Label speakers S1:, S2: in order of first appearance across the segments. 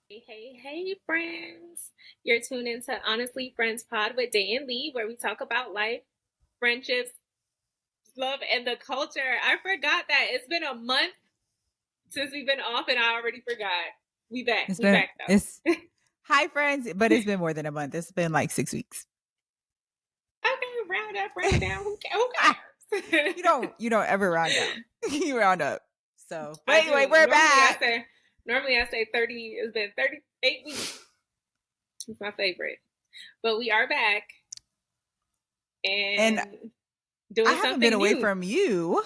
S1: Hey, friends. You're tuned into Honestly Friends Pod with Day and Lee, where we talk about life, friendships, love, and the culture. I forgot that it's been a month since we've been off, and I already forgot. We back.
S2: It's
S1: We
S2: been
S1: back
S2: it's
S1: though.
S2: Hi friends, but it's been more than a month. It's been like 6 weeks.
S1: Okay, round up, round down. Who
S2: Ah,
S1: cares?
S2: you don't ever round down. You round up. So but
S1: I
S2: anyway,
S1: do.
S2: we're
S1: Normally, I
S2: back.
S1: say. Normally, I say 30. It's been 38 weeks. It's my favorite. But we are back
S2: And
S1: and
S2: I
S1: doing
S2: haven't been
S1: something
S2: away
S1: new.
S2: from you,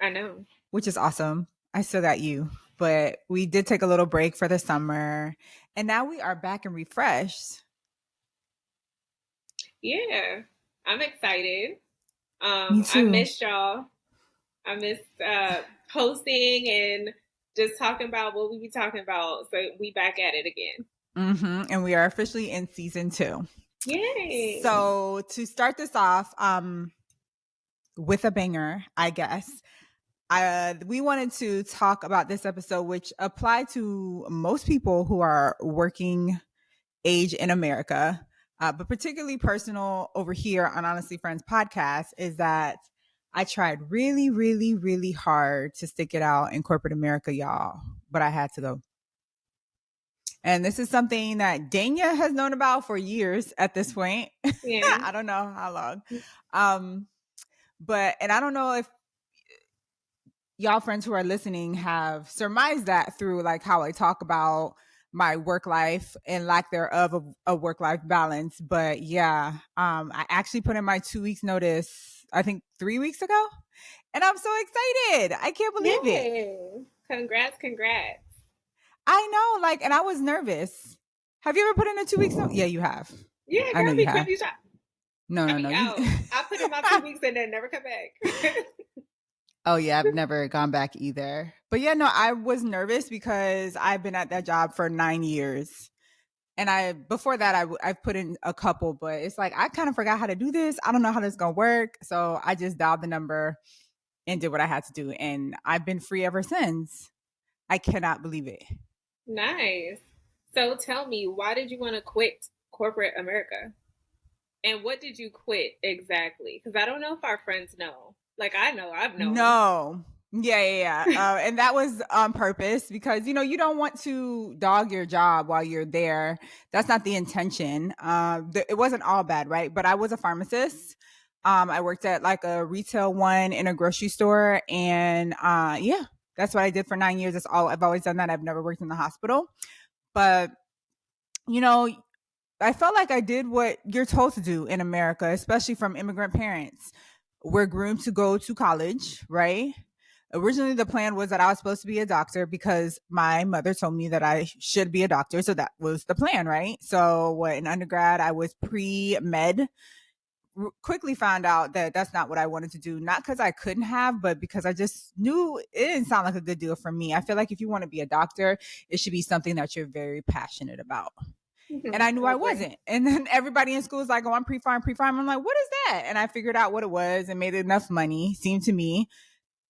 S1: I know.
S2: which is awesome. I still got you. But we did take a little break for the summer. And now we are back and refreshed.
S1: Yeah, I'm excited.
S2: Me
S1: I
S2: too.
S1: missed y'all. I missed hosting and just talking about what we be talking about. So we back at it again.
S2: And we are officially in season 2.
S1: Yay!
S2: So to start this off, with a banger, I guess. We wanted to talk about this episode, which apply to most people who are working age in America, but particularly personal over here on Honestly Friends podcast is that I tried really, really, really hard to stick it out in corporate America, y'all, but I had to go. And this is something that Dania has known about for years at this point.
S1: Yeah.
S2: I don't know how long. Um, and I don't know if y'all friends who are listening have surmised that through like how I talk about my work life and lack thereof of a work life balance. But yeah, I actually put in my 2 weeks notice, I think 3 weeks ago. And I'm so excited. I can't believe it.
S1: Yay! Congrats, congrats.
S2: I know, like, and I was nervous. Have you ever put in a 2 weeks notice? Yeah, you have.
S1: Yeah,
S2: I know
S1: girl,
S2: you
S1: be
S2: have.
S1: quick. Shot.
S2: No,
S1: I
S2: no,
S1: be
S2: no. You
S1: out. I put in my 2 weeks and then never come back.
S2: Oh yeah, I've never gone back either. But yeah, no, I was nervous because I've been at that job for 9 years. And I before that I've put in a couple, but it's like I kind of forgot how to do this. I don't know how this is gonna work, so I just dialed the number and did what I had to do, and I've been free ever since. I cannot believe it.
S1: Nice. So tell me, why did you want to quit corporate America? And what did you quit exactly? Because I don't know if our friends know. Like I know, I've known.
S2: No. Yeah. And that was on purpose because you don't want to dog your job while you're there. That's not the intention. It wasn't all bad, right? But I was a pharmacist. I worked at like a retail one in a grocery store, and yeah, that's what I did for 9 years. That's all I've always done. That I've never worked in the hospital, but you know, I felt like I did what you're told to do in America, especially from immigrant parents. We're groomed to go to college, right? Originally, the plan was that I was supposed to be a doctor because my mother told me that I should be a doctor. So that was the plan, right? So, what in undergrad, I was pre med. Quickly found out that that's not what I wanted to do, not because I couldn't have, but because I just knew it didn't sound like a good deal for me. I feel like if you want to be a doctor, it should be something that you're very passionate about. And I knew
S1: I
S2: I
S1: agree.
S2: wasn't. And then everybody in school was like, oh, I'm pre-farm, pre-farm. I'm like, what is that? And I figured out what it was and made enough money, seemed to me.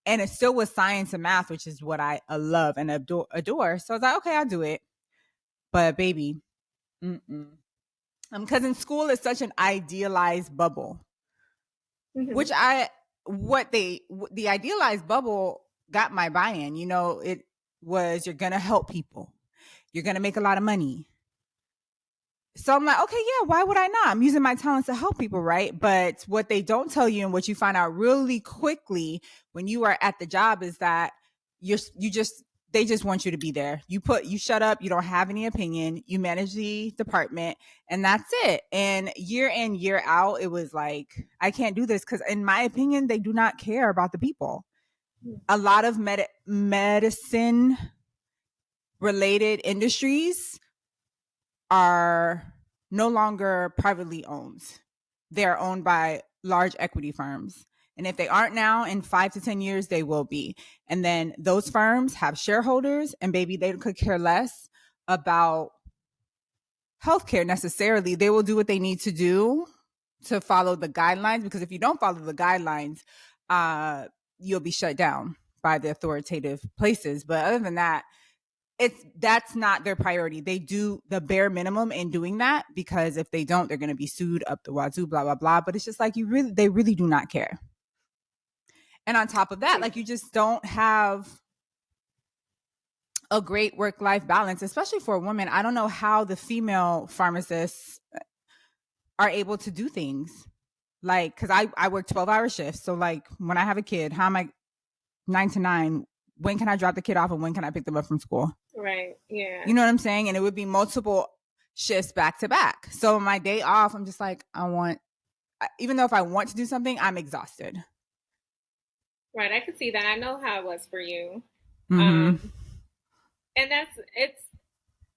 S2: And it still was science and math, which is what I love and adore. So I was like, okay, I'll do it. But baby, mm-mm. Because in school it's such an idealized bubble,
S1: Hmm.
S2: which the idealized bubble got my buy-in. It was you're gonna help people, you're gonna make a lot of money. So I'm like, okay, yeah, why would I not? I'm using my talents to help people, right? But what they don't tell you and what you find out really quickly when you are at the job is that you just they just want you to be there. You shut up, you don't have any opinion, you manage the department, and that's it. And year in, year out, it was like, I can't do this because in my opinion, they do not care about the people. A lot of medicine related industries are no longer privately owned. They're owned by large equity firms. And if they aren't now, in 5 to 10 years, they will be. And then those firms have shareholders, and baby, they could care less about healthcare necessarily. They will do what they need to do to follow the guidelines, because if you don't follow the guidelines, you'll be shut down by the authoritative places. But other than that, that's not their priority. They do the bare minimum in doing that, because if they don't, they're going to be sued up the wazoo, blah, blah, blah. But it's just like, they really do not care. And on top of that, like, you just don't have a great work-life balance, especially for a woman. I don't know how the female pharmacists are able to do things. Like, because I work 12-hour shifts. So, like, when I have a kid, how am I 9 to 9? When can I drop the kid off and when can I pick them up from school?
S1: Right. Yeah.
S2: You know what I'm saying? And it would be multiple shifts back to back. So my day off, I'm just like, even though if I want to do something, I'm exhausted.
S1: Right. I could see that. I know how it was for you.
S2: Mm-hmm.
S1: And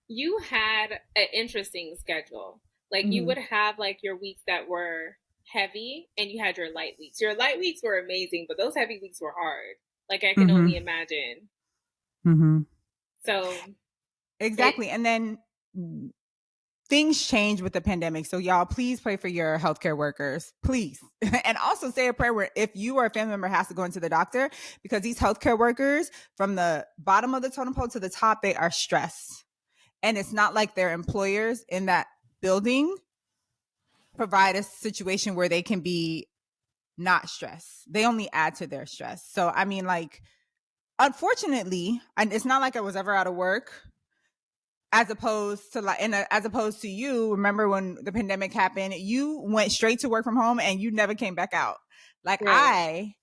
S1: you had an interesting schedule. Like, you would have like your weeks that were heavy and you had your light weeks. Your light weeks were amazing, but those heavy weeks were hard. Like, I can only imagine.
S2: Mm-hmm.
S1: So
S2: exactly. And then things change with the pandemic. So y'all, please pray for your healthcare workers, please. And also say a prayer where if you or a family member has to go into the doctor, because these healthcare workers, from the bottom of the totem pole to the top, they are stressed. And it's not like their employers in that building provide a situation where they can be not stressed. They only add to their stress. So, I mean, like, unfortunately, and it's not like I was ever out of work, as opposed to you. Remember when the pandemic happened, you went straight to work from home and you never came back out. Like, right.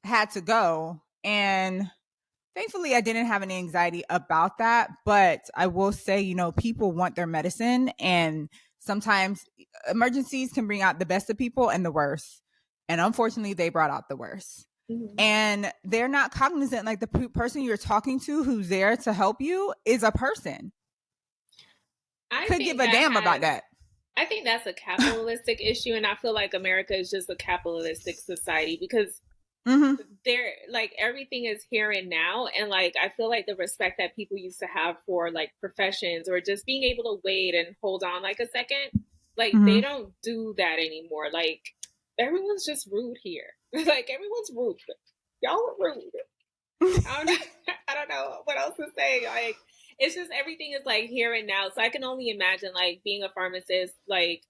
S2: I had to go, and thankfully I didn't have any anxiety about that. But I will say, you know, people want their medicine, and sometimes emergencies can bring out the best of people and the worst. And unfortunately, they brought out the worst. Mm-hmm. And they're not cognizant, like, the person you're talking to who's there to help you is a person. I could give a damn about that.
S1: I think that's a capitalistic issue, and I feel like America is just a capitalistic society, because they're like, everything is here and now, and like, I feel like the respect that people used to have for like professions, or just being able to wait and hold on like a second, like they don't do that anymore. Like, everyone's just rude here. Like, everyone's rude. Y'all are rude. I don't know what else to say. Like, it's just, everything is like here and now. So I can only imagine, like, being a pharmacist, like,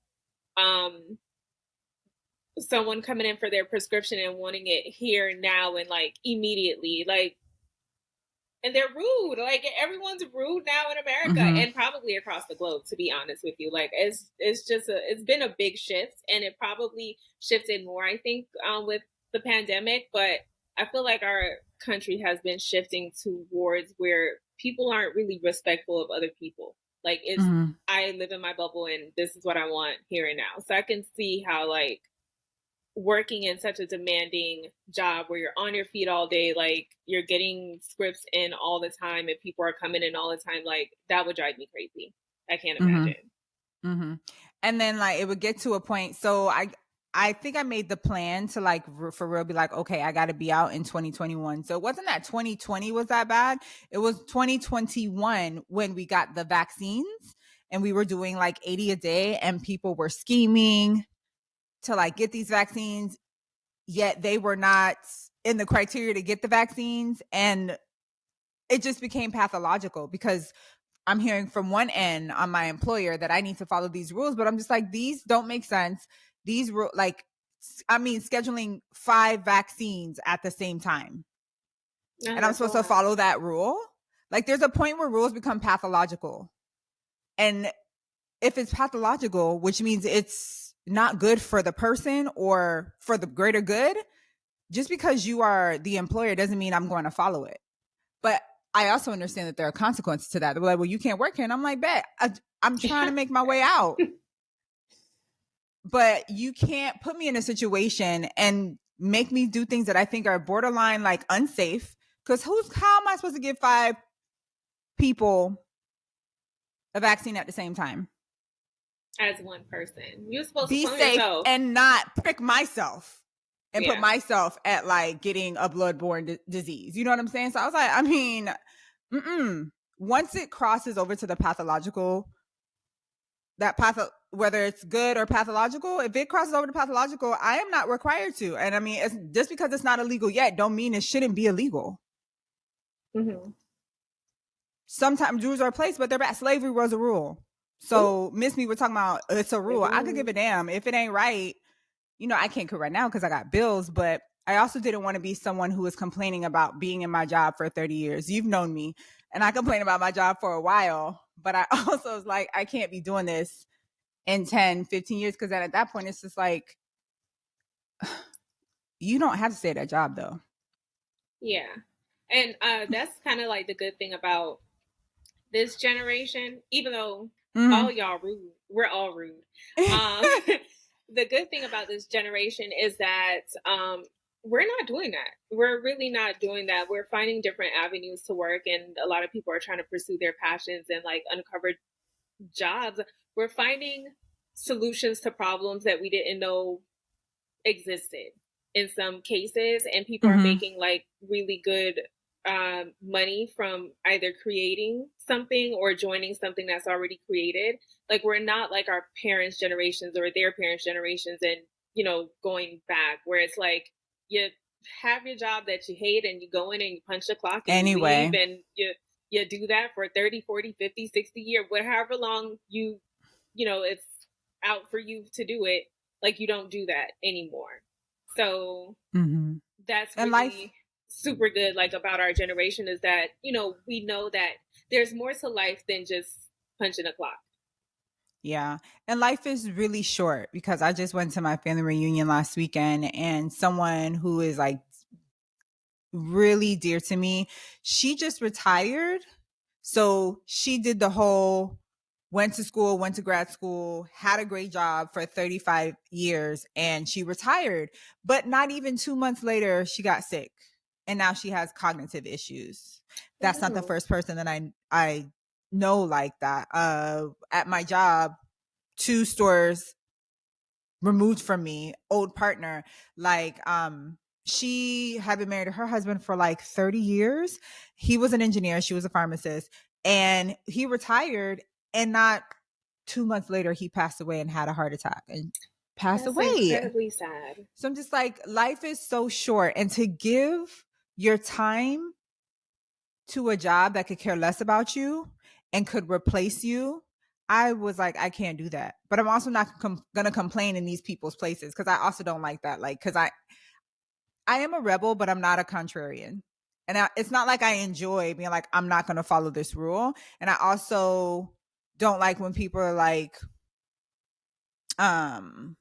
S1: someone coming in for their prescription and wanting it here now and like immediately, like, and they're rude. Like, everyone's rude now in America and probably across the globe, to be honest with you. Like, it's been a big shift, and it probably shifted more, I think, with the pandemic. But I feel like our country has been shifting towards where people aren't really respectful of other people. Like, it's I live in my bubble and this is what I want here and now. So I can see how, like, working in such a demanding job where you're on your feet all day, like, you're getting scripts in all the time and people are coming in all the time, like, that would drive me crazy. I can't imagine.
S2: And then, like, it would get to a point. So I think I made the plan to, like, for real, be like, okay, I got to be out in 2021. So it wasn't that 2020 was that bad. It was 2021 when we got the vaccines, and we were doing like 80 a day, and people were scheming to, like, get these vaccines, yet they were not in the criteria to get the vaccines. And it just became pathological, because I'm hearing from one end on my employer that I need to follow these rules, but I'm just like, these don't make sense. These rules, like, I mean, scheduling 5 vaccines at the same time. And I'm supposed to follow that rule. Like, there's a point where rules become pathological. And if it's pathological, which means it's not good for the person or for the greater good, just because you are the employer doesn't mean I'm going to follow it. But I also understand that there are consequences to that. They're like, well, you can't work here. And I'm like, bet, I'm trying to make my way out. But you can't put me in a situation and make me do things that I think are borderline, like, unsafe. Because how am I supposed to give 5 people a vaccine at the same time?
S1: As one person, you're supposed
S2: be
S1: to
S2: safe
S1: yourself
S2: and not prick myself and put myself at, like, getting a bloodborne disease. You know what I'm saying? So I was like, I mean, once it crosses over to the pathological, whether it's good or pathological, if it crosses over to pathological, I am not required to. And I mean, just because it's not illegal yet, don't mean it shouldn't be illegal. sometimes rules are placed, but they're bad. Slavery was a rule.
S1: Ooh,
S2: So Miss Me, we're talking about it's a
S1: it
S2: rule. I could give a
S1: was.
S2: damn if it ain't right. I can't quit right now because I got bills, but I also didn't want to be someone who was complaining about being in my job for 30 years. You've known me, and I complain about my job for a while, but I also was like, I can't be doing this in 10, 15 years because then at that point, it's just like, you don't have to stay at that job though.
S1: Yeah. And that's kind of like the good thing about this generation, even though all
S2: Mm-hmm.
S1: y'all rude, we're all rude. Um, the good thing about this generation is that we're not doing that. We're really not doing that. We're finding different avenues to work, and a lot of people are trying to pursue their passions and like uncover jobs. We're finding solutions to problems that we didn't know existed in some cases, and people are
S2: Mm-hmm.
S1: making like really good money from either creating something or joining something that's already created. Like we're not like our parents' generations or their parents' generations, and going back where it's like you have your job that you hate and you go in and you punch the clock and you leave
S2: Anyway.
S1: and you do that for 30, 40, 50, 60 years, whatever long it's out for you to do it. Like you don't do that anymore. So
S2: Mm-hmm.
S1: that's
S2: And life,
S1: really super good like about our generation is that we know that there's more to life than just punching a clock.
S2: yeah. And life is really short because I just went to my family reunion last weekend and someone who is like really dear to me, she just retired. So she did the whole went to school, went to grad school, had a great job for 35 years, and she retired. But not even 2 months later, she got sick. And now she has cognitive issues. That's not the
S1: Oh,
S2: first person that I know like that. At my job, two stores removed from me, old partner, like she had been married to her husband for like 30 years. He was an engineer, she was a pharmacist, and he retired, and not 2 months later he passed away and had a heart attack and passed
S1: that's
S2: away.
S1: incredibly sad.
S2: So I'm just like, life is so short, and to give your time to a job that could care less about you and could replace you, I was like, I can't do that. But I'm also not gonna complain in these people's places because I also don't like that. Like, because I am a rebel, but I'm not a contrarian. And it's not like I enjoy being like, I'm not gonna follow this rule. And I also don't like when people are like, um,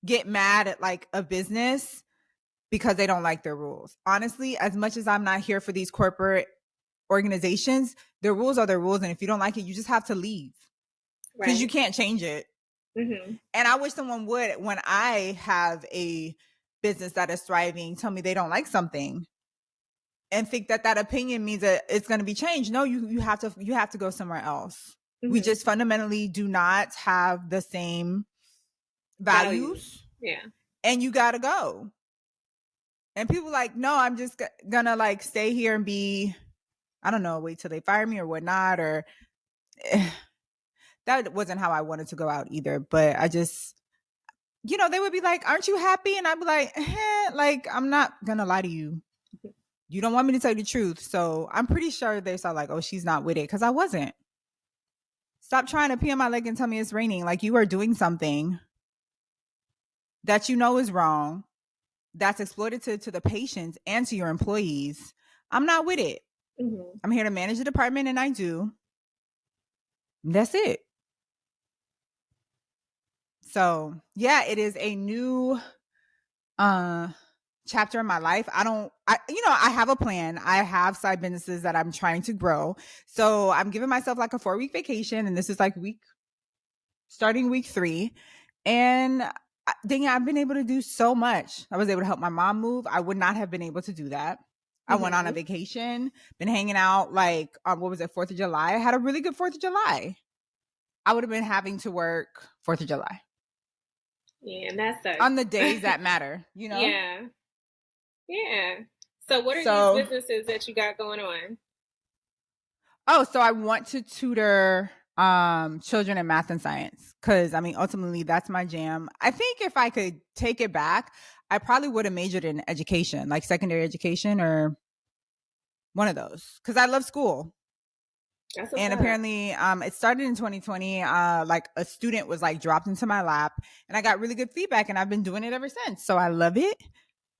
S2: get mad at like a business because they don't like their rules. Honestly, as much as I'm not here for these corporate organizations, their rules are their rules. And if you don't like it, you just have to leave because you
S1: Right.
S2: can't change it.
S1: Hmm.
S2: And I wish someone would, when I have a business that is thriving, tell me they don't like something and think that that opinion means that it's going to be changed. No, you have to go somewhere else. We
S1: Hmm.
S2: just fundamentally do not have the same
S1: Values.
S2: values,
S1: Yeah.
S2: and you got to go. And people like, no, I'm just gonna like stay here and be, I don't know, wait till they fire me or whatnot, or that wasn't how I wanted to go out either. But I just, they would be like, aren't you happy? And I'd be like, like, I'm not gonna lie to you. You don't want me to tell you the truth. So I'm pretty sure they saw like, oh, she's not with it. Cause I wasn't. Stop trying to pee on my leg and tell me it's raining. Like, you are doing something that you know is wrong, that's exploitative to the patients and to your employees. I'm not with it.
S1: Hmm.
S2: I'm here to manage the department, and I do. That's it. So yeah, it is a new uh chapter in my life. I have a plan. I have side businesses that I'm trying to grow. So I'm giving myself like a 4-week vacation, and this is like starting week 3. And dang it, I've been able to do so much. I was able to help my mom move. I would not have been able to do that. I went on a
S1: Hmm.
S2: vacation, been hanging out like what was it, 4th of July. I had a really good 4th of July. I would have been having to work 4th of July
S1: Yeah, and that
S2: on the
S1: sucks.
S2: days that matter.
S1: Yeah. Yeah. So what are these
S2: So,
S1: businesses that you got going on?
S2: so I want to tutor children in math and science, cuz I mean ultimately that's my jam. I think if I could take it back, I probably would have majored in education, like secondary education or one of those, cuz I love school.
S1: That's what's
S2: And
S1: up.
S2: apparently, it started in 2020. Like a student was like dropped into my lap, and I got really good feedback, and I've been doing it ever since. So I love it.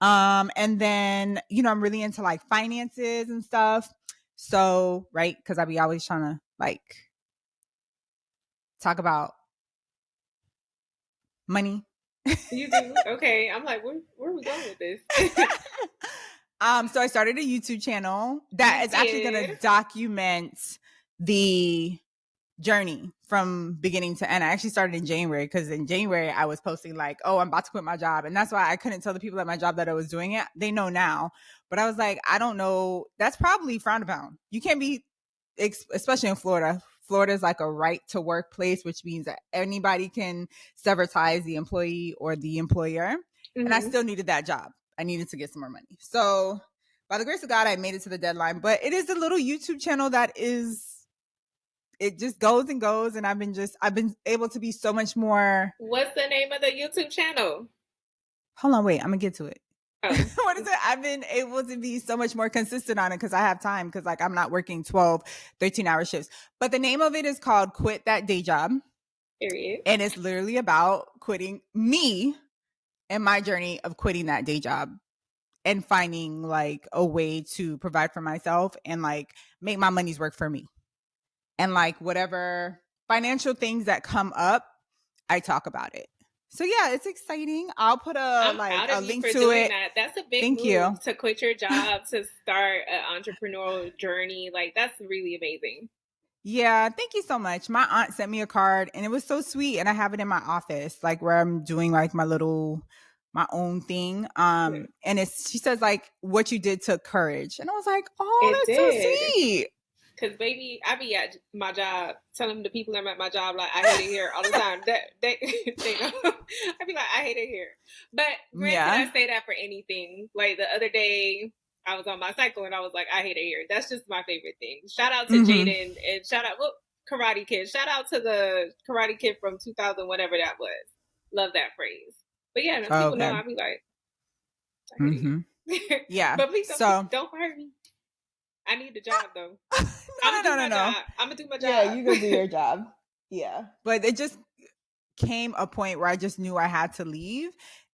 S2: And then I'm really into like finances and stuff. So right, because I be always trying to like talk about money.
S1: You do? Okay. I'm like, where are we going with this?
S2: So I started a YouTube channel that
S1: You
S2: is actually going to
S1: did?
S2: document the journey from beginning to end. I actually started in January because in January I was posting like, "Oh, I'm about to quit my job," and that's why I couldn't tell the people at my job that I was doing it. They know now, but I was like, I don't know. That's probably frowned upon. You can't be, especially in Florida. Florida is like a right to work place, which means that anybody can sever ties, the employee or the employer. And I
S1: Hmm.
S2: still needed that job. I needed to get some more money. So by the grace of God, I made it to the deadline. But it is a little YouTube channel that is, it just goes and goes, and I've been able to be so much more.
S1: What's the name of the YouTube channel?
S2: Hold on, wait, I'm gonna get to it.
S1: Oh,
S2: What is it? I've been able to be so much more consistent on it because I have time, because like I'm not working 12, 13-hour shifts. But the name of it is called Quit That Day Job,
S1: period.
S2: and it's literally about quitting me and my journey of quitting that day job and finding like a way to provide for myself and like make my money's work for me. And like whatever financial things that come up, I talk about it. So yeah, it's exciting. I'll put
S1: I'm proud
S2: a
S1: of you
S2: link
S1: for
S2: to
S1: doing
S2: it.
S1: that. That's a big
S2: Thank you.
S1: move to quit your job to start an entrepreneurial journey. Like, that's really amazing.
S2: Yeah, thank you so much. My aunt sent me a card and it was so sweet, and I have it in my office like where I'm doing like my own thing.
S1: Yeah.
S2: And it's she says like what you did took courage. And I was like, "Oh,
S1: It
S2: that's so
S1: did.
S2: sweet."
S1: Cause baby, I be at my job telling the people I'm at my job like I hate it here all the time. That they they know. I be like I hate it here. But granted, I
S2: Yeah.
S1: say that for anything. Like the other day, I was on my cycle and I was like I hate it here. That's just my favorite thing. Shout out to
S2: Mhm.
S1: Jaden and shout out Karate Kid. Shout out to the Karate Kid from 2000, whatever that was. Love that phrase. But yeah, no,
S2: Oh,
S1: people know
S2: okay.
S1: I be like I hate it
S2: Mhm.
S1: here.
S2: Yeah.
S1: But please
S2: So,
S1: don't fire me. I need the job though. I'm
S2: no,
S1: gonna
S2: no,
S1: do
S2: no, no,
S1: my
S2: no.
S1: job. I'm gonna do my
S2: Yeah,
S1: job.
S2: you go do your job. Yeah. But it just came a point where I just knew I had to leave.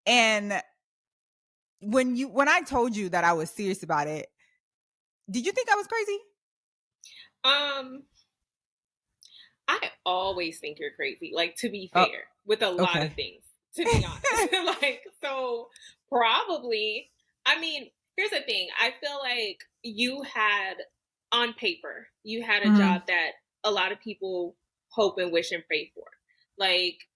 S2: And when I told you that I was serious about it, did you think I was crazy?
S1: um, I always think you're crazy. Like to be
S2: Oh,
S1: fair, with a lot of
S2: okay.
S1: things. To be honest, like so probably. I mean, here's the thing. I feel like you had on paper, you had a
S2: Mhm.
S1: job that a lot of people hope and wish and pray for. Like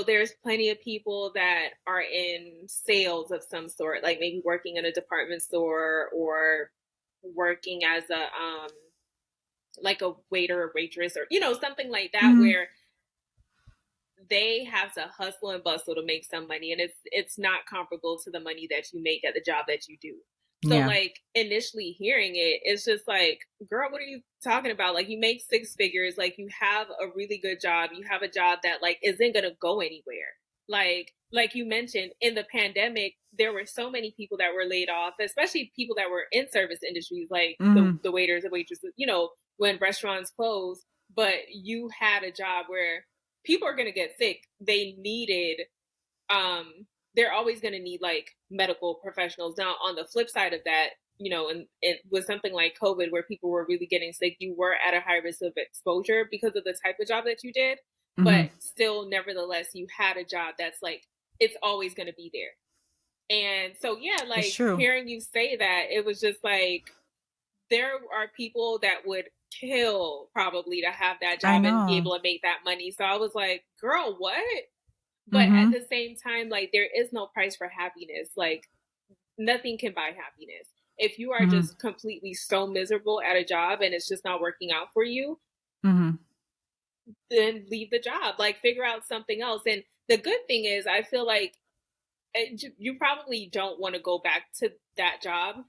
S1: there's plenty of people that are in sales of some sort, like maybe working in a department store or working as a like a waiter or waitress or something like that
S2: Mhm.
S1: where they have to hustle and bustle to make some money, and it's not comparable to the money that you make at the job that you do. So
S2: Yeah.
S1: like initially hearing it, it's just like, girl, what are you talking about? Like you make six figures, like you have a really good job, you have a job that like isn't gonna go anywhere. Like you mentioned, in the pandemic, there were so many people that were laid off, especially people that were in service industries, like the
S2: Mhm.
S1: the waiters, the waitresses, when restaurants closed, but you had a job where people are going to get sick. They needed, they're always going to need like medical professionals. Now, on the flip side of that, and it was something like COVID where people were really getting sick, you were at a high risk of exposure because of the type of job that you did. But
S2: Mhm.
S1: still, nevertheless, you had a job that's like, it's always going to be there. And so, yeah,
S2: It's
S1: like
S2: true.
S1: hearing you say that, it was just like, there are people that would kill probably to have that
S2: I
S1: job and be
S2: know.
S1: able to make that money. So I was like, girl, what? But at
S2: Mhm.
S1: the same time, like there is no price for happiness. Like nothing can buy happiness. If you are
S2: Mhm.
S1: just completely so miserable at a job and it's just not working out for you,
S2: Mhm.
S1: then leave the job. Like figure out something else. And the good thing is, I feel like you probably don't want to go back to that job,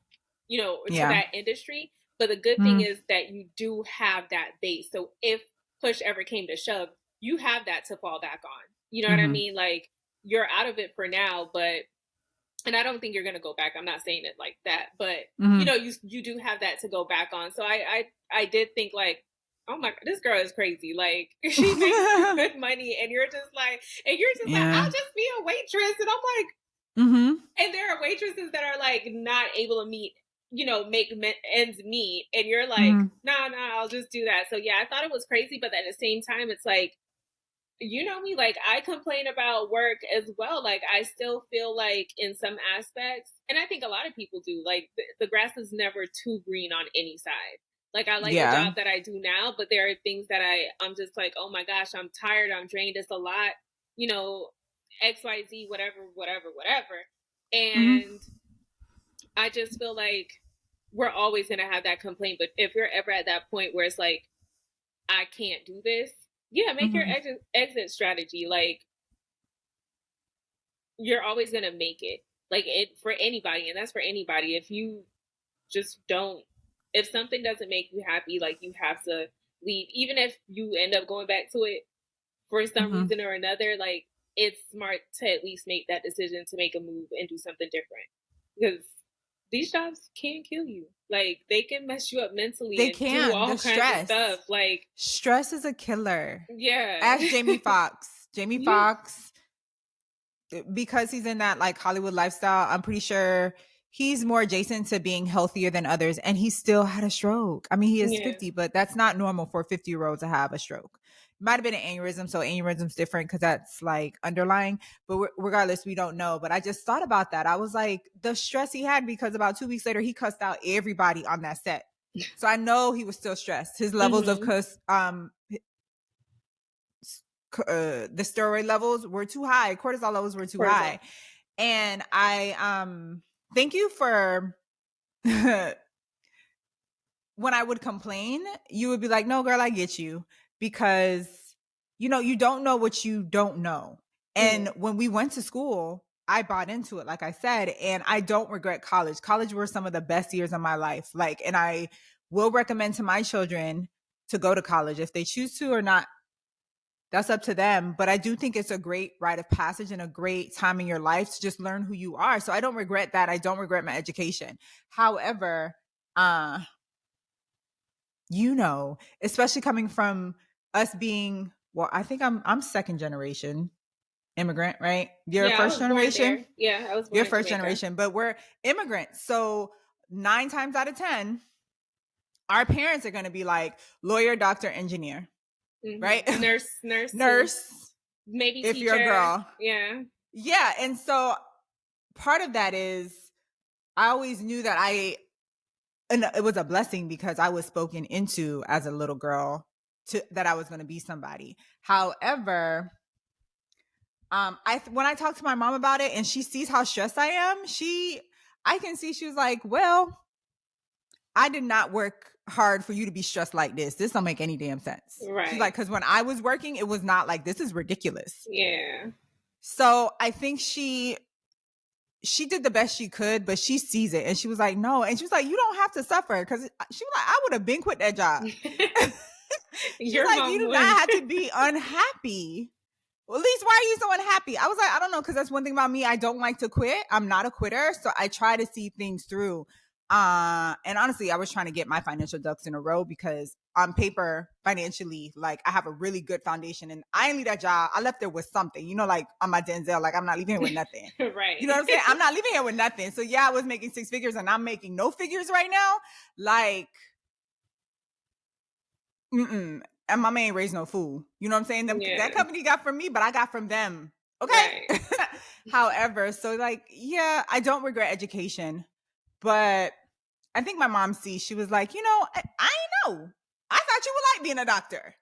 S1: or to
S2: Yeah.
S1: that industry. But the good thing
S2: Mhm.
S1: is that you do have that base. So if push ever came to shove, you have that to fall back on. You know what I
S2: Mhm.
S1: mean? Like you're out of it for now, but and I don't think you're going to go back. I'm not saying it like that, but you
S2: Mhm.
S1: know, you do have that to go back on. So I did think like, oh my, this girl is crazy. Like she makes good money, and you're just like,
S2: Yeah.
S1: I'll just be a waitress, and I'm like,
S2: Mhm.
S1: and there are waitresses that are like not able to make ends meet, and you're like,
S2: Mhm.
S1: nah, I'll just do that. So yeah, I thought it was crazy, but at the same time, it's like, you know me, like I complain about work as well. Like I still feel like in some aspects, and I think a lot of people do, like the grass is never too green on any side. Like I like the
S2: Yeah.
S1: job that I do now, but there are things that I'm just like, oh my gosh, I'm tired, I'm drained, it's a lot, you know, XYZ, whatever.
S2: Mhm.
S1: And I just feel like we're always gonna have that complaint. But if you're ever at that point where it's like, I can't do this, yeah, make your
S2: Mhm.
S1: exit strategy. Like you're always gonna make it. Like it for anybody, and that's for anybody. If you just don't, if something doesn't make you happy, like you have to leave. Even if you end up going back to it for some
S2: Mhm.
S1: reason or another, like it's smart to at least make that decision to make a move and do something different. Because these jobs can kill you. Like they can mess you up mentally
S2: They
S1: and do
S2: can.
S1: all
S2: The
S1: kinds of
S2: stress.
S1: stuff. Like,
S2: Stress is a killer.
S1: yeah.
S2: Ask Jamie Foxx. Jamie
S1: Yeah.
S2: Foxx, because he's in that like Hollywood lifestyle, I'm pretty sure he's more adjacent to being healthier than others. And he still had a stroke. I mean, he is
S1: Yeah.
S2: 50, but that's not normal for a 50-year-old to have a stroke. Might have been an aneurysm. So aneurysm's different because that's like underlying. But regardless, we don't know. But I just thought about that. I was like, the stress he had, because about 2 weeks later, he cussed out everybody on that set. So I know he was still stressed. His levels of
S1: Hmm.
S2: cuss, the steroid levels were too high. Cortisol levels were too high.
S1: Cortisol.
S2: And I thank you for when I would complain, you would be like, "No, girl, I get you," because you don't know what you don't know. And
S1: Yeah.
S2: when we went to school, I bought into it, like I said, and I don't regret college. College were some of the best years of my life. Like, and I will recommend to my children to go to college if they choose to or not. That's up to them. But I do think it's a great rite of passage and a great time in your life to just learn who you are. So I don't regret that. I don't regret my education. However, uh, especially coming from us being, well, I think I'm second generation immigrant, right? You're
S1: Yeah, I
S2: first
S1: was born
S2: generation.
S1: there. Yeah, I was born
S2: You're
S1: in
S2: first
S1: Jamaica.
S2: generation, but we're immigrants. So 9 times out of 10, our parents are going to be like lawyer, doctor, engineer, right?
S1: Nurse too.
S2: Nurse,
S1: Maybe
S2: if you're a
S1: teacher.
S2: girl.
S1: Yeah.
S2: Yeah. And so part of that is I always knew that and it was a blessing because I was spoken into as a little girl that I was going to be somebody. However, when I talked to my mom about it and she sees how stressed I am, I can see she was like, well, I did not work hard for you to be stressed like this. This don't make any damn sense. She's like,
S1: Right.
S2: because when I was working, it was not like this is ridiculous.
S1: Yeah.
S2: So I think she did the best she could, but she sees it and she was like, no. And she was like, you don't have to suffer. Cause she was like, I would have been quit that job. She's
S1: Your
S2: like, you
S1: mom
S2: do not
S1: would.
S2: have to be unhappy. Well, at least why are you so unhappy? I was like, I don't know, because that's one thing about me. I don't like to quit. I'm not a quitter. So I try to see things through. And honestly, I was trying to get my financial ducks in a row because on paper, financially, like I have a really good foundation. And I ain't leave that job. I left there with something, like on my Denzel, like I'm not leaving here with nothing. You know
S1: Right.
S2: what I'm saying? I'm not leaving here with nothing. So yeah, I was making 6 figures and I'm making no figures right now. Like, and my man ain't raised no fool. You know what I'm saying? That
S1: Yeah.
S2: company got from me, but I got from them.
S1: Right.
S2: Okay. However, so like, yeah, I don't regret education, but I think my mom sees, she was like, I know. I thought you would like being a doctor.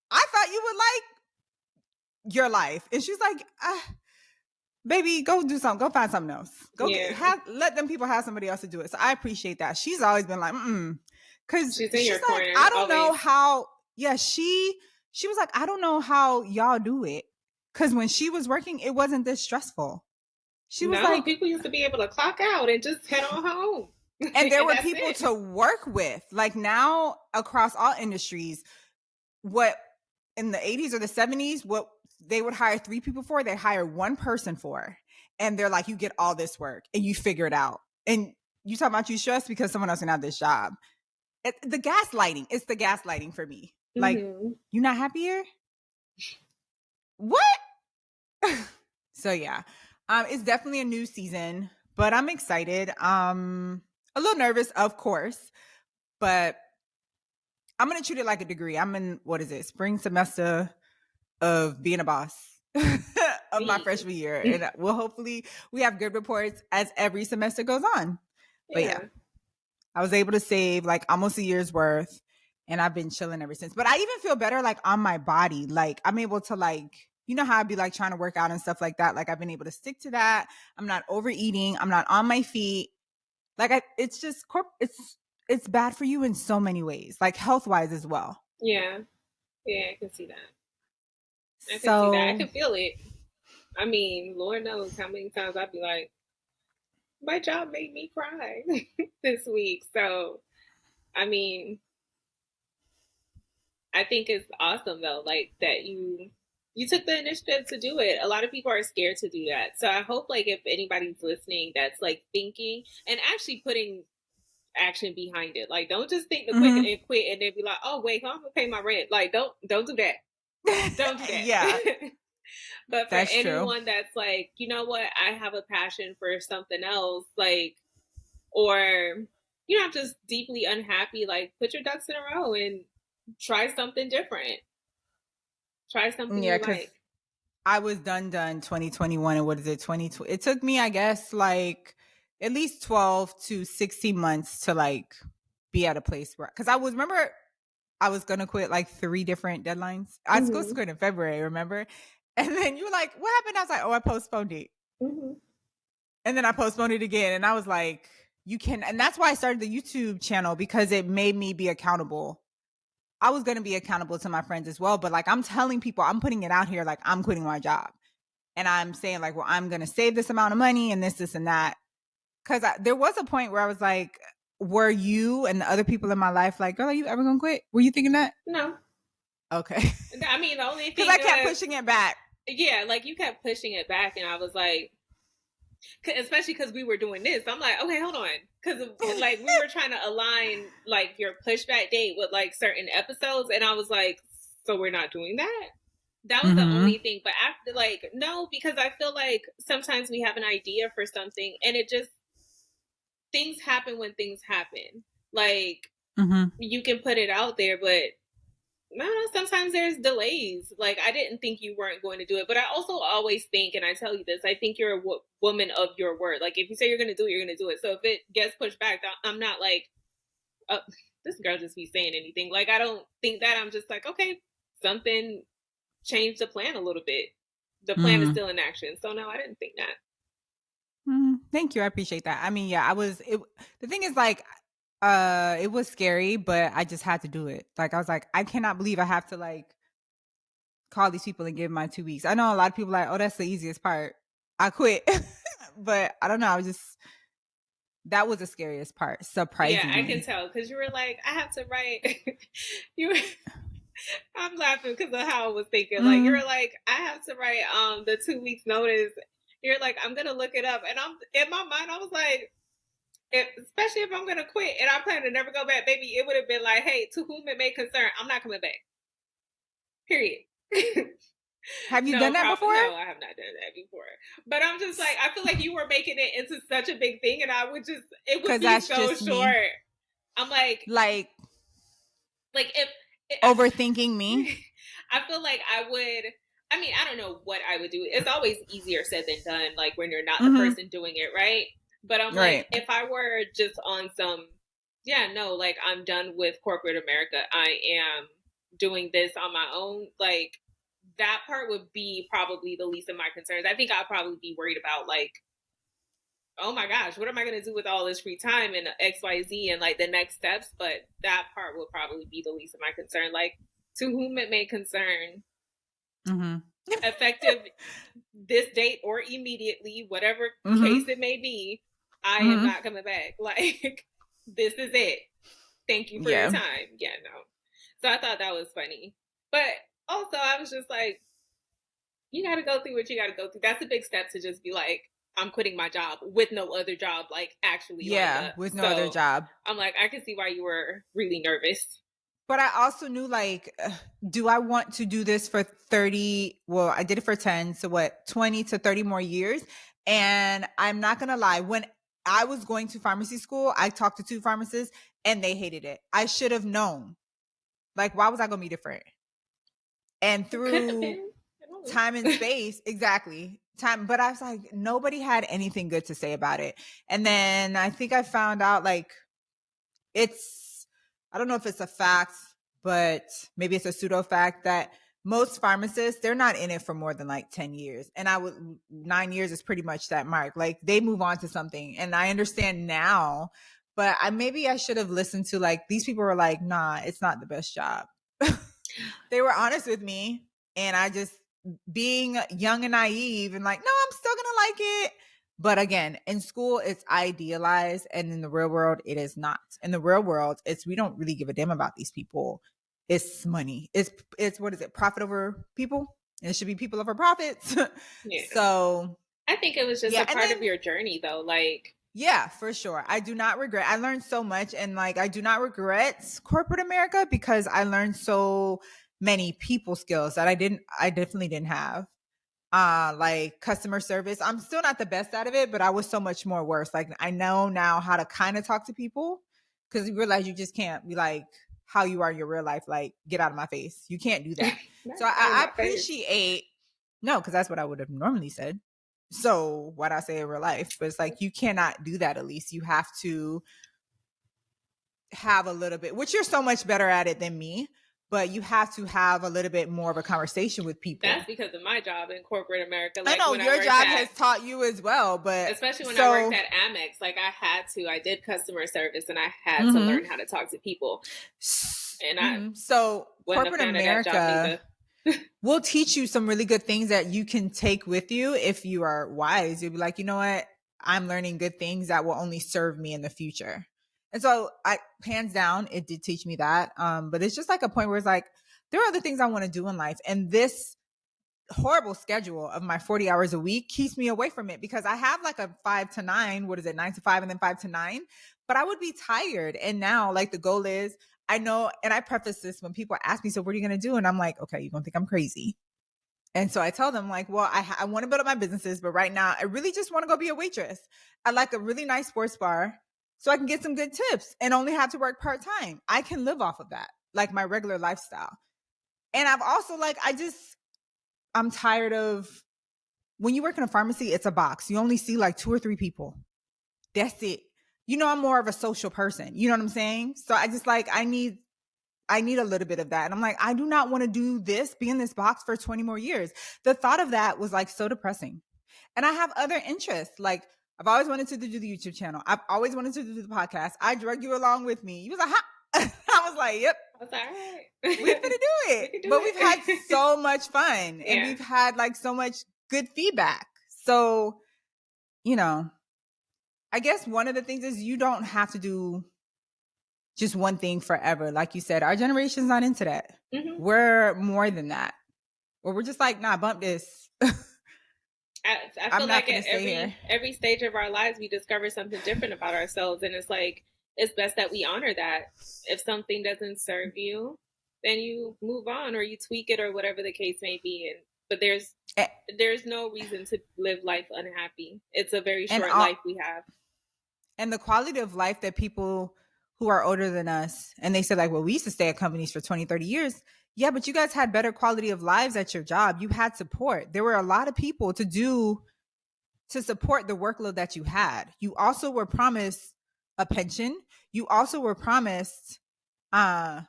S2: I thought you would like your life. And she's like, baby, go do something. Go find something else.
S1: Yeah.
S2: Let them people have somebody else to do it. So I appreciate that. She's always been like, because
S1: She's in
S2: she's
S1: your
S2: like,
S1: corner
S2: I don't know
S1: always.
S2: how. Yeah, she was like, I don't know how y'all do it. Because when she was working, it wasn't this stressful. She was
S1: No,
S2: like,
S1: people used to be able to clock out and just head on home.
S2: and there
S1: And
S2: were
S1: that's
S2: people
S1: it.
S2: to work with. Like now, across all industries, what in the 80s or the 70s, what they would hire 3 people for, they hire one person for, and they're like, you get all this work and you figure it out. And you talking about you stressed because someone else can have this job. The gaslighting, it's the gaslighting for me. Like, you not happy here? What? So yeah, it's definitely a new season, but I'm excited. A little nervous, of course, but I'm gonna treat it like a degree. I'm in, what is it, spring semester of being a boss of my freshman year, and we'll hopefully we have good reports as every semester goes on. But yeah, I was able to save like almost a year's worth, and I've been chilling ever since. But I even feel better like on my body. Like I'm able to, like, you know how I'd be like trying to work out and stuff like that. Like I've been able to stick to that. I'm not overeating. I'm not on my feet. Like it's just it's bad for you in so many ways, like health wise as well.
S1: Yeah, I can see that. I can see that. I can feel it. I mean, Lord knows how many times I'd be like, my job made me cry this week. So, I mean, I think it's awesome though, like that you took the initiative to do it. A lot of people are scared to do that. So I hope like if anybody's listening that's like thinking and actually putting action behind it. Like don't just think the quick and quit and then be like, oh wait, I'm gonna pay my rent. Like don't do that. Don't do that.
S2: Yeah.
S1: But for that's anyone true. That's like, you know what, I have a passion for something else, like, or you know, I'm just deeply unhappy, like put your ducks in a row and try something different. Try something you like.
S2: I was done 2021, and what is it, 2020? It took me, I guess, like at least 12 to 16 months to like be at a place where, because I was gonna quit like 3 different deadlines. I was supposed to quit in February, remember? And then you were like, what happened? I was like, oh, I postponed it. And then I postponed it again. And I was like, you can, and that's why I started the YouTube channel, because it made me be accountable. I was going to be accountable to my friends as well. But like, I'm telling people, I'm putting it out here, like I'm quitting my job. And I'm saying like, well, I'm going to save this amount of money and this and that. Cause there was a point where I was like, were you and the other people in my life like, girl, are you ever going to quit? Were you thinking that?
S1: No.
S2: Okay.
S1: I mean, the only thing,
S2: because I kept pushing it back.
S1: Yeah, like you kept pushing it back, and I was like, especially because we were doing this, I'm like, okay, hold on, because like we were trying to align like your pushback date with like certain episodes, and I was like, so we're not doing that. That was the only thing. But after, like, no, because I feel like sometimes we have an idea for something, and it just, things happen when things happen. Like you can put it out there, but no, sometimes there's delays. Like I didn't think you weren't going to do it, but I also always think, and I tell you this, I think you're a woman of your word. Like if you say you're going to do it, you're going to do it. So if it gets pushed back, I'm not like, oh, this girl just be saying anything. Like I don't think that. I'm just like, okay, something changed the plan a little bit. The plan is still in action. So no, I didn't think that.
S2: Thank you. I appreciate that. I mean, yeah, the thing is like, it was scary, but I just had to do it. Like I was like, I cannot believe I have to like call these people and give my 2 weeks. I know a lot of people are like, oh, that's the easiest part. I quit. But I don't know. That was the scariest part. Surprisingly.
S1: Yeah, I can tell because you were like, I have to write. I'm laughing because of how I was thinking. Like you were like, I have to write the 2 weeks notice. You're like, I'm gonna look it up, and I'm in my mind. I was like, especially if I'm going to quit and I plan to never go back, baby, it would have been like, hey, to whom it may concern, I'm not coming back. Period.
S2: Have you done that before?
S1: No, I have not done that before. But I'm just like, I feel like you were making it into such a big thing, and I would just, it would be so short. Me. I'm like if
S2: overthinking me.
S1: I feel like I would. I mean, I don't know what I would do. It's always easier said than done, like when you're not the person doing it, right? But I'm like, if I were just on some, like I'm done with corporate America, I am doing this on my own, like that part would be probably the least of my concerns. I think I'd probably be worried about like, oh my gosh, what am I going to do with all this free time and XYZ and like the next steps? But that part would probably be the least of my concern. Like to whom it may concern, effective this date or immediately, whatever case it may be, I am not coming back. Like, this is it. Thank you for your time. Yeah, no. So I thought that was funny. But also, I was just like, You got to go through what you got to go through. That's a big step to just be like, I'm quitting my job with no other job like actually lined
S2: Yeah,
S1: up.
S2: with no other
S1: So
S2: job.
S1: I'm like, I can see why you were really nervous.
S2: But I also knew like, do I want to do this for 30? Well, I did it for 10. So what, 20 to 30 more years? And I'm not going to lie. When I was going to pharmacy school, I talked to 2 pharmacists and they hated it. I should have known. Like, why was I going to be different? And
S1: It could have
S2: through
S1: been.
S2: time and space, exactly. Time, but I was like, nobody had anything good to say about it. And then I think I found out like it's, I don't know if it's a fact, but maybe it's a pseudo fact that most pharmacists, they're not in it for more than like 10 years. And 9 years is pretty much that mark. Like they move on to something. And I understand now, but maybe I should have listened to like, these people were like, nah, it's not the best job. They were honest with me. And I just, being young and naive and like, no, I'm still going to like it. But again, in school, it's idealized. And in the real world, it is not. In the real world, we don't really give a damn about these people. It's money. It's what is it? Profit over people. And it should be people over profits.
S1: Yeah.
S2: So
S1: I think it was just
S2: yeah.
S1: a part of your journey though. Like,
S2: yeah, for sure. I do not regret. I learned so much and like I do not regret corporate America because I learned so many people skills that I definitely didn't have. Like customer service. I'm still not the best at it, but I was so much more worse. Like I know now how to kind of talk to people because you realize you just can't be like how you are in your real life, like get out of my face. You can't do that. So
S1: out of
S2: I
S1: my face.
S2: appreciate no, because that's what I would have normally said. So why'd I say in real life? But it's like you cannot do that, Elise. You have to have a little bit, which you're so much better at it than me, but you have to have a little bit more of a conversation with people.
S1: That's because of my job in corporate America.
S2: I
S1: Like
S2: know
S1: when
S2: your
S1: I
S2: job
S1: worked
S2: has taught you as well, but
S1: especially when I worked at Amex, like I did customer service and I had to learn how to talk to people. And
S2: so corporate America
S1: either.
S2: will teach you some really good things that you can take with you if you are wise. You'll be like, you know what? I'm learning good things that will only serve me in the future. And so hands down, it did teach me that. But it's just like a point where it's like, there are other things I want to do in life. And this horrible schedule of my 40 hours a week keeps me away from it because I have like a 5 to 9, 9 to 5 and then 5 to 9, but I would be tired. And now like the goal is, I know, and I preface this when people ask me, so what are you going to do? And I'm like, okay, you're going to think I'm crazy. And so I tell them like, well, I want to build up my businesses, but right now I really just want to go be a waitress. I like a really nice sports bar so I can get some good tips and only have to work part-time. I can live off of that, like my regular lifestyle. And I've also like, I'm tired of when you work in a pharmacy, it's a box. You only see like 2 or 3 people. That's it. You know, I'm more of a social person. You know what I'm saying? So I just like, I need a little bit of that. And I'm like, I do not want to do this, be in this box for 20 more years. The thought of that was like so depressing. And I have other interests. Like I've always wanted to do the YouTube channel. I've always wanted to do the podcast. I drug you along with me. You was like, ha. I was like, yep.
S1: That's all right.
S2: We're gonna do it. We've had so much fun and we've had like so much good feedback. So, you know, I guess one of the things is you don't have to do just one thing forever. Like you said, our generation's not into that. Mm-hmm. We're more than that. Or we're just like, nah, bump this.
S1: I feel like at every stage of our lives, we discover something different about ourselves. And it's like, it's best that we honor that. If something doesn't serve you, then you move on or you tweak it or whatever the case may be. But there's no reason to live life unhappy. It's a very short life we have.
S2: And the quality of life that people who are older than us, and they said like, well, we used to stay at companies for 20, 30 years. Yeah, but you guys had better quality of lives at your job. You had support. There were a lot of people to support the workload that you had. You also were promised a pension. You also were promised that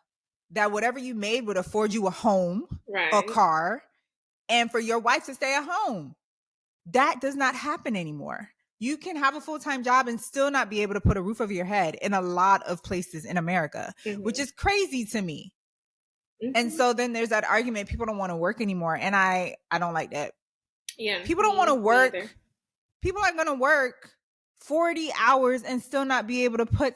S2: whatever you made would afford you a home, a car, and for your wife to stay at home. That does not happen anymore. You can have a full-time job and still not be able to put a roof over your head in a lot of places in America, which is crazy to me. And so then there's that argument, people don't want to work anymore. And I don't like that.
S1: Yeah.
S2: People don't want to work. People are going to work 40 hours and still not be able to put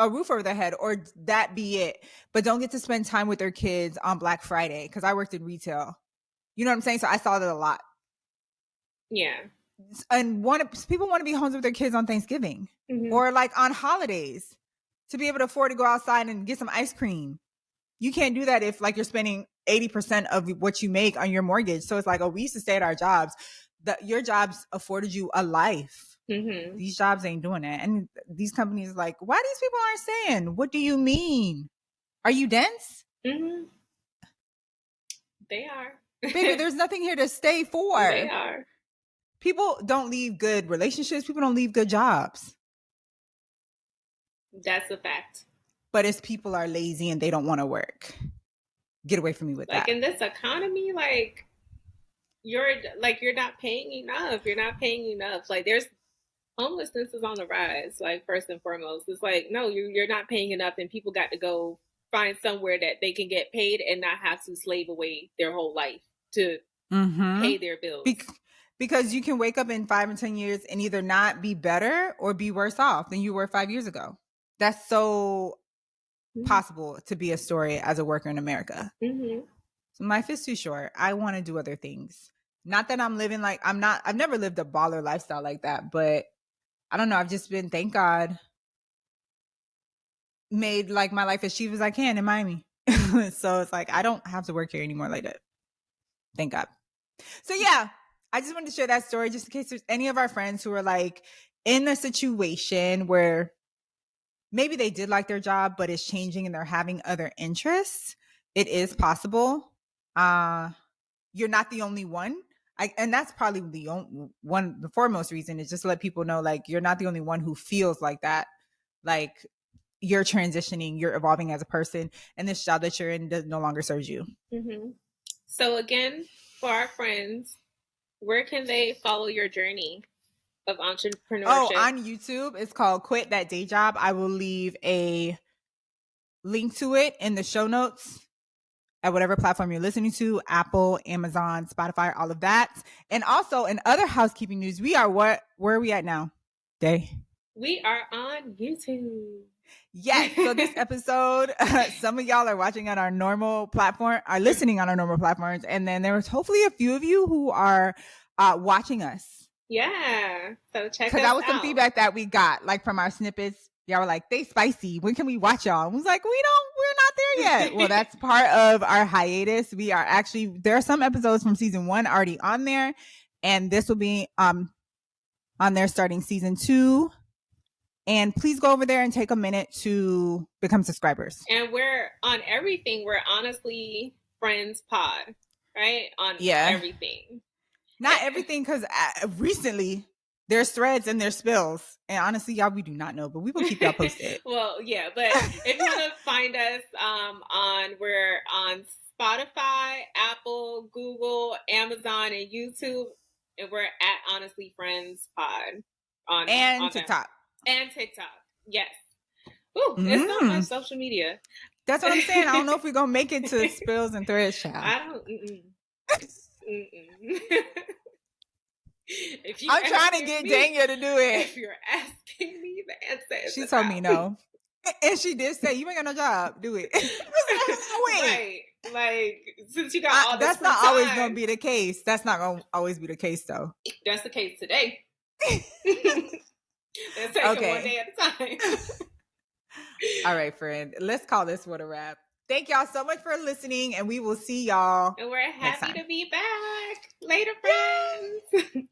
S2: a roof over their head or that be it. But don't get to spend time with their kids on Black Friday because I worked in retail. You know what I'm saying? So I saw that a lot.
S1: Yeah.
S2: And people want to be home with their kids on Thanksgiving or like on holidays to be able to afford to go outside and get some ice cream. You can't do that if like you're spending 80% of what you make on your mortgage. So it's like, oh, we used to stay at our jobs. Your jobs afforded you a life. These jobs ain't doing that. And these companies like, why these people aren't saying, what do you mean? Are you dense?
S1: They are.
S2: Baby, there's nothing here to stay for.
S1: They are.
S2: People don't leave good relationships. People don't leave good jobs.
S1: That's a fact.
S2: But it's people are lazy and they don't want to work. Get away from me with that.
S1: Like in this economy, like you're not paying enough. You're not paying enough. Like there's homelessness is on the rise. Like first and foremost, it's like no, you're not paying enough, and people got to go find somewhere that they can get paid and not have to slave away their whole life to pay their bills.
S2: Because you can wake up in 5 and 10 years and either not be better or be worse off than you were 5 years ago. That's so possible to be a story as a worker in America. So life is too short. I want to do other things. Not that I'm living like I've never lived a baller lifestyle like that, but I don't know. I've just been, thank God, made like my life as cheap as I can in Miami. So it's like, I don't have to work here anymore like that. Thank God. So yeah, I just wanted to share that story just in case there's any of our friends who are like in a situation where maybe they did like their job, but it's changing and they're having other interests. It is possible. You're not the only one. And that's probably the foremost reason is just to let people know, like, you're not the only one who feels like that. Like you're transitioning, you're evolving as a person, and this job that you're in no longer serves you.
S1: So again, for our friends, where can they follow your journey of entrepreneurship?
S2: Oh, on YouTube, it's called Quit That Day Job. I will leave a link to it in the show notes at whatever platform you're listening to, Apple, Amazon, Spotify, all of that. And also in other housekeeping news, where are we at now, Day?
S1: We are on YouTube.
S2: Yes. So this episode, some of y'all are watching on our normal platform, are listening on our normal platforms. And then there was hopefully a few of you who are watching us.
S1: Yeah. So check us out.
S2: Because that was some feedback that we got, like from our snippets. Y'all were like, they spicy. When can we watch y'all? And we was like, we're not there yet. Well, that's part of our hiatus. There are some episodes from season 1 already on there. And this will be on there starting season 2. And please go over there and take a minute to become subscribers.
S1: And we're on everything. We're honestly Friends Pod, right? On everything.
S2: Not everything, because recently there's threads and there's spills. And honestly, y'all, we do not know, but we will keep y'all posted.
S1: Well, yeah, but if you want to find us we're on Spotify, Apple, Google, Amazon, and YouTube. And we're at Honestly Friends Pod. On
S2: TikTok.
S1: And TikTok. Yes. Ooh, it's not much social media.
S2: That's what I'm saying. I don't know if we're going to make it to spills and threads, child.
S1: I don't.
S2: I'm trying to get Dania to do it.
S1: If you're asking me, the answer is
S2: she told me no. And she did say, you ain't got no job. Do it.
S1: Right. Like, since you got all this
S2: that's not time, always going to be the case. That's not going to always be the case, though.
S1: That's the case today. Let's take it one day at a time.
S2: All right, friend. Let's call this one a wrap. Thank y'all so much for listening, and we will see y'all.
S1: And we're happy to be back. Later, friends.